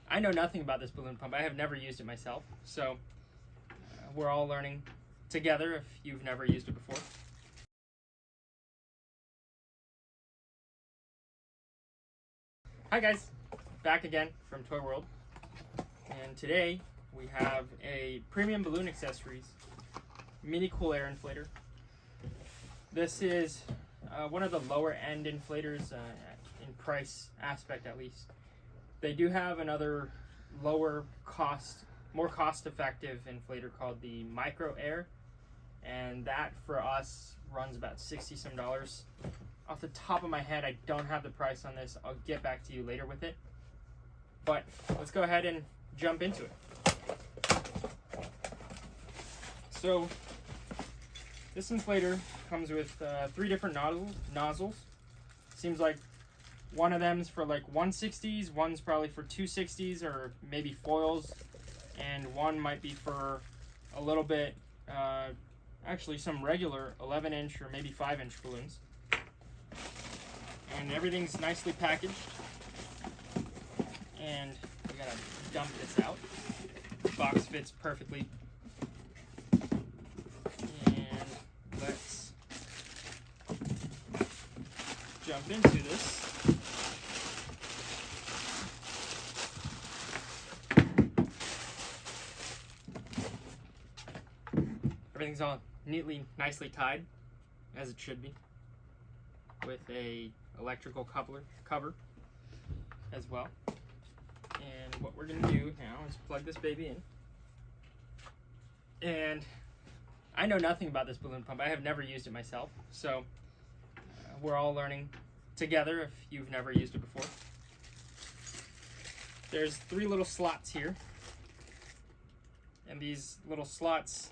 I know nothing about this balloon pump. I have never used it myself, so we're all learning together if you've never used it before. Hi guys, back again from Toy World, and today we have a Premium Balloon Accessories Mini Cool Air Inflator. This is one of the lower end inflators in price aspect at least. They do have another lower cost, more cost effective inflator called the Micro Air, and that for us runs about $60 some. Off the top of my head, I don't have the price on this. I'll get back to you later with it. But let's go ahead and jump into it. So this inflator comes with 3 different nozzles. Seems like one of them's for like 160s, one's probably for 260s or maybe foils, and one might be for a little bit, actually some regular 11-inch or maybe 5-inch balloons. And everything's nicely packaged. And we gotta dump this out. The box fits perfectly. And let's jump into this. Everything's all neatly, nicely tied, as it should be, with a electrical cover as well. And what we're gonna do now is plug this baby in. And I know nothing about this balloon pump. I have never used it myself, so we're all learning together if you've never used it before. There's 3 little slots here, and these little slots,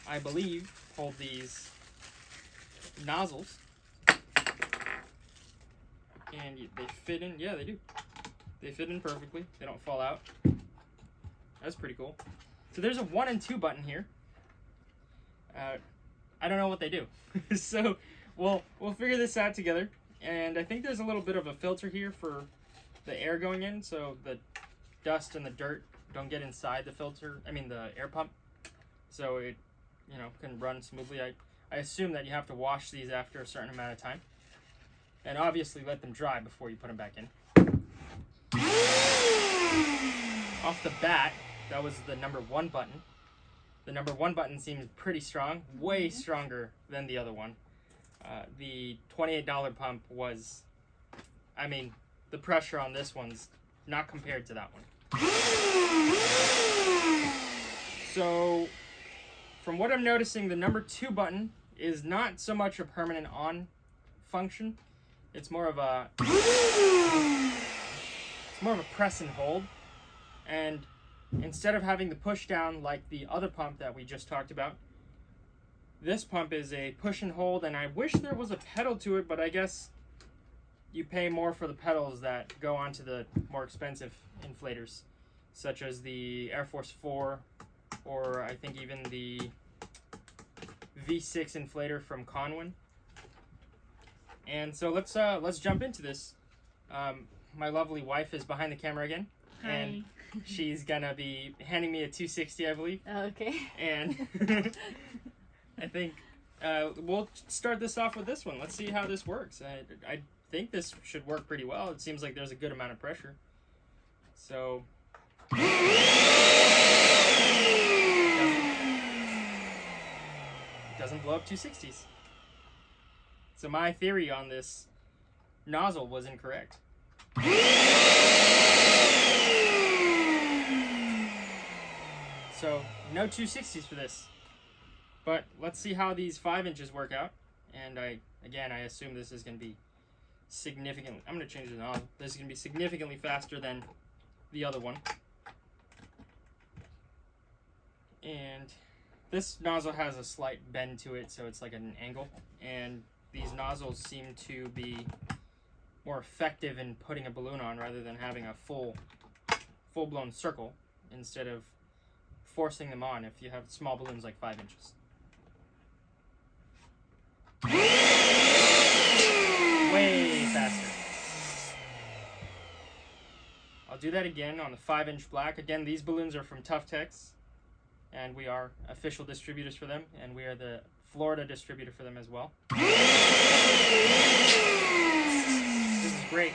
I believe, hold these nozzles. And they fit in, yeah, they do. They fit in perfectly. They don't fall out. That's pretty cool. So there's a 1 and 2 button here. I don't know what they do. So we'll figure this out together. And I think there's a little bit of a filter here for the air going in, so the dust and the dirt don't get inside the filter, the air pump. So it, can run smoothly. I assume that you have to wash these after a certain amount of time. And obviously let them dry before you put them back in. Off the bat, that was the number 1 button. The number 1 button seems pretty strong, way stronger than the other one. The $28 pump was, the pressure on this one's not compared to that one. So, from what I'm noticing, the number 2 button is not so much a permanent on function. It's more of a press and hold, and instead of having the push down like the other pump that we just talked about, this pump is a push and hold. And I wish there was a pedal to it, but I guess you pay more for the pedals that go onto the more expensive inflators, such as the Air Force 4, or I think even the V6 inflator from Conwin. And so let's jump into this. My lovely wife is behind the camera again. Hi. And she's gonna be handing me a 260, I believe. Okay. And I think we'll start this off with this one. Let's see how this works. I think this should work pretty well. It seems like there's a good amount of pressure. So it doesn't blow up 260s. So my theory on this nozzle was incorrect. So no 260s for this. But let's see how these 5 inches work out. And I assume this is going to be significantly, I'm going to change the nozzle. This is going to be significantly faster than the other one. And this nozzle has a slight bend to it, so it's like an angle. And these nozzles seem to be more effective in putting a balloon on rather than having a full-blown circle instead of forcing them on if you have small balloons like 5 inches. Way faster. I'll do that again on the 5-inch black. Again, these balloons are from Tuftex, and we are official distributors for them, and we are the Florida distributor for them as well. This is great.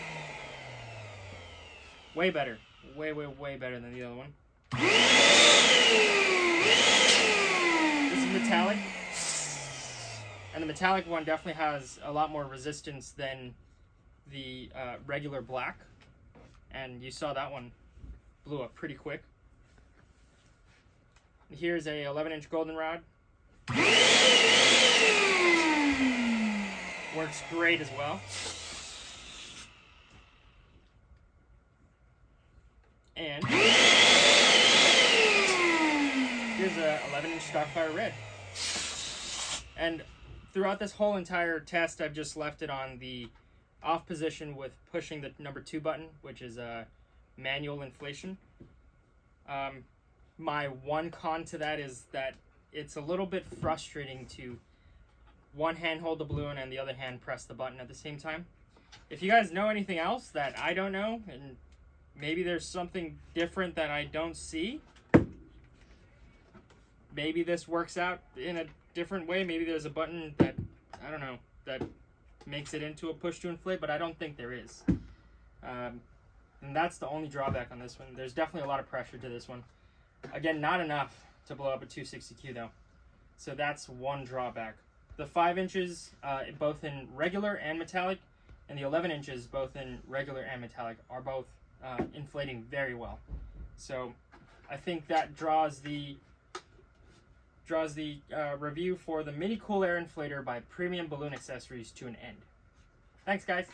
Way better. Way better than the other one. This is metallic. And the metallic one definitely has a lot more resistance than the regular black. And you saw that one blew up pretty quick. Here's a 11-inch goldenrod. Works great as well. And here's a 11-inch Starfire red. And throughout this whole entire test, I've just left it on the off position with pushing the number 2 button, which is manual inflation. My one con to that is that it's a little bit frustrating to one hand hold the balloon and the other hand press the button at the same time. If you guys know anything else that I don't know, and maybe there's something different that I don't see, maybe this works out in a different way. Maybe there's a button that, I don't know, that makes it into a push to inflate, but I don't think there is. And that's the only drawback on this one. There's definitely a lot of pressure to this one. Again, not enough to blow up a 260Q though. So that's one drawback. The 5 inches, both in regular and metallic, and the 11 inches, both in regular and metallic, are both inflating very well. So I think that draws the review for the Mini Cool Air Inflator by Premium Balloon Accessories to an end. Thanks, guys.